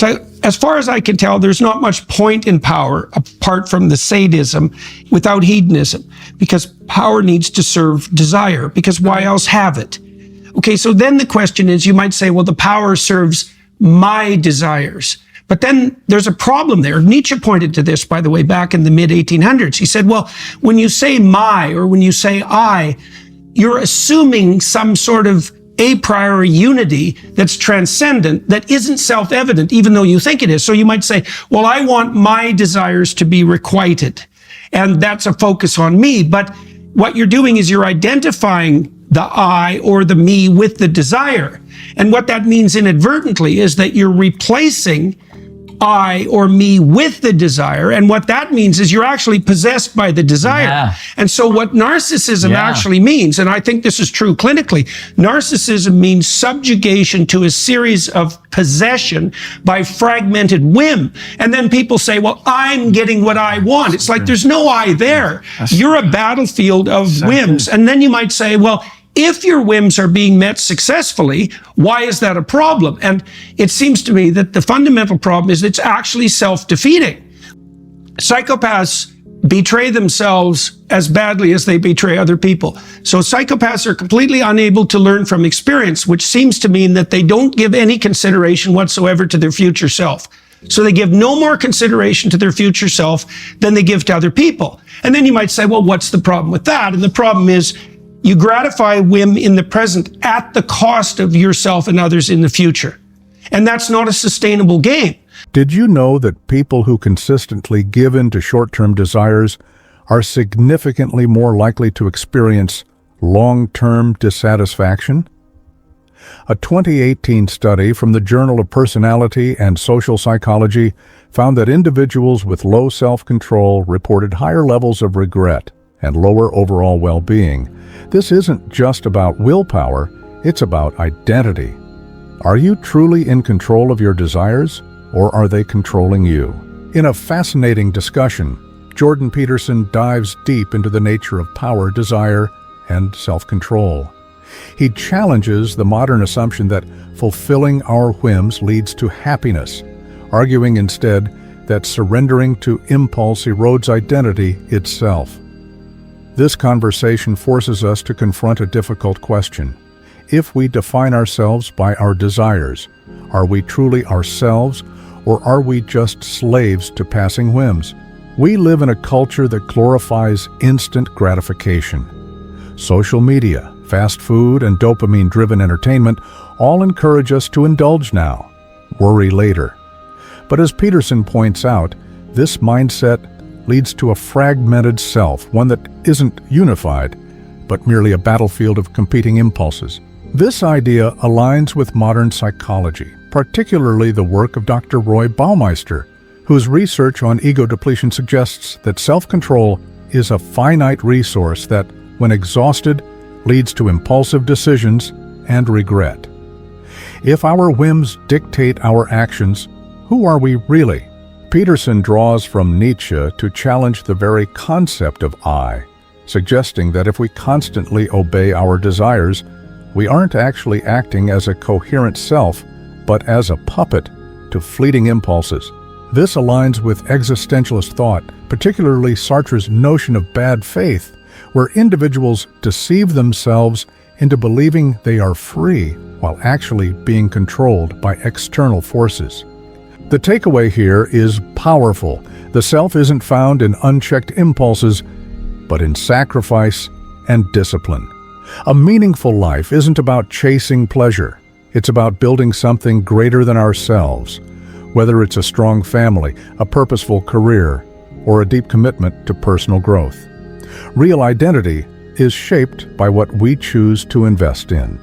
So as far as I can tell, there's not much point in power apart from the sadism without hedonism, because power needs to serve desire, because why else have it? Okay, so then the question is, you might say, well, the power serves my desires. But then there's a problem there. Nietzsche pointed to this, by the way, back in the mid-1800s. He said, well, when you say my or when you say I, you're assuming some sort of a priori unity that's transcendent, that isn't self-evident, even though you think it is. So you might say, well, I want my desires to be requited, and that's a focus on me. But what you're doing is you're identifying the I or the me with the desire. And what that means inadvertently is that you're replacing I or me with the desire. And what that means is you're actually possessed by the desire. Yeah. And so what narcissism actually means, and I think this is true clinically, narcissism means subjugation to a series of possession by fragmented whim. And then people say, well, I'm getting what I want. It's like there's no I there. You're a battlefield of whims. And then you might say, well, if your whims are being met successfully, why is that a problem? And it seems to me that the fundamental problem is it's actually self-defeating. Psychopaths betray themselves as badly as they betray other people. So psychopaths are completely unable to learn from experience, which seems to mean that they don't give any consideration whatsoever to their future self. So they give no more consideration to their future self than they give to other people. And then you might say, well, what's the problem with that? And the problem is, you gratify whim in the present at the cost of yourself and others in the future. And that's not a sustainable game. Did you know that people who consistently give in to short-term desires are significantly more likely to experience long-term dissatisfaction? A 2018 study from the Journal of Personality and Social Psychology found that individuals with low self-control reported higher levels of regret and lower overall well-being. This isn't just about willpower, it's about identity. Are you truly in control of your desires, or are they controlling you? In a fascinating discussion, Jordan Peterson dives deep into the nature of power, desire, and self-control. He challenges the modern assumption that fulfilling our whims leads to happiness, arguing instead that surrendering to impulse erodes identity itself. This conversation forces us to confront a difficult question. If we define ourselves by our desires, are we truly ourselves, or are we just slaves to passing whims? We live in a culture that glorifies instant gratification. Social media, fast food, and dopamine-driven entertainment all encourage us to indulge now, worry later. But as Peterson points out, this mindset leads to a fragmented self, one that isn't unified, but merely a battlefield of competing impulses. This idea aligns with modern psychology, particularly the work of Dr. Roy Baumeister, whose research on ego depletion suggests that self-control is a finite resource that, when exhausted, leads to impulsive decisions and regret. If our whims dictate our actions, who are we really? Peterson draws from Nietzsche to challenge the very concept of I, suggesting that if we constantly obey our desires, we aren't actually acting as a coherent self, but as a puppet to fleeting impulses. This aligns with existentialist thought, particularly Sartre's notion of bad faith, where individuals deceive themselves into believing they are free while actually being controlled by external forces. The takeaway here is powerful. The self isn't found in unchecked impulses, but in sacrifice and discipline. A meaningful life isn't about chasing pleasure. It's about building something greater than ourselves, whether it's a strong family, a purposeful career, or a deep commitment to personal growth. Real identity is shaped by what we choose to invest in.